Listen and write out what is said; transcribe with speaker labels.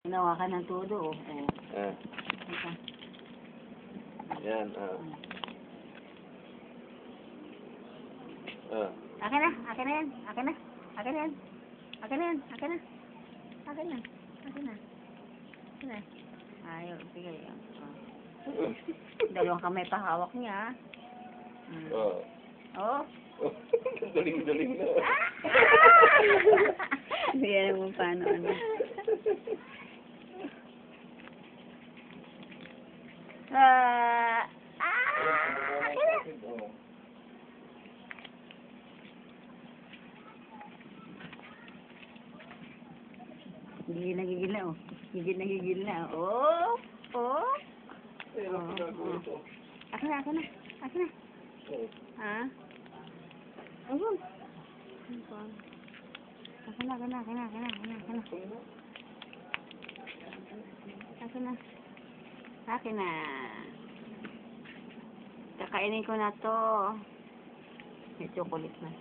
Speaker 1: Ginawa ka ng todo, oh.
Speaker 2: Ah.
Speaker 1: Ito.
Speaker 2: Yan, ah. Ah.
Speaker 1: Akin na, akin na yan, akin na, akin na yan, akin na yan, akin na, akin na, akin na, akin na. Ayaw, sige, yan. Oh. Dalawang kamay pa hawak niya.
Speaker 2: Oh.
Speaker 1: Oh.
Speaker 2: Galing-galing na.
Speaker 1: Hindi alam mo paano, ano. Gigil na gigil na, oh. Gigil na gigil na, oh. Oh. Akin na, akin na. Akin na. Ha? Ayun. Akin na, akin na, akin na, akin na, akin na, akin na. Akin na. Akin na. Kakainin ko na to. May chocolate na.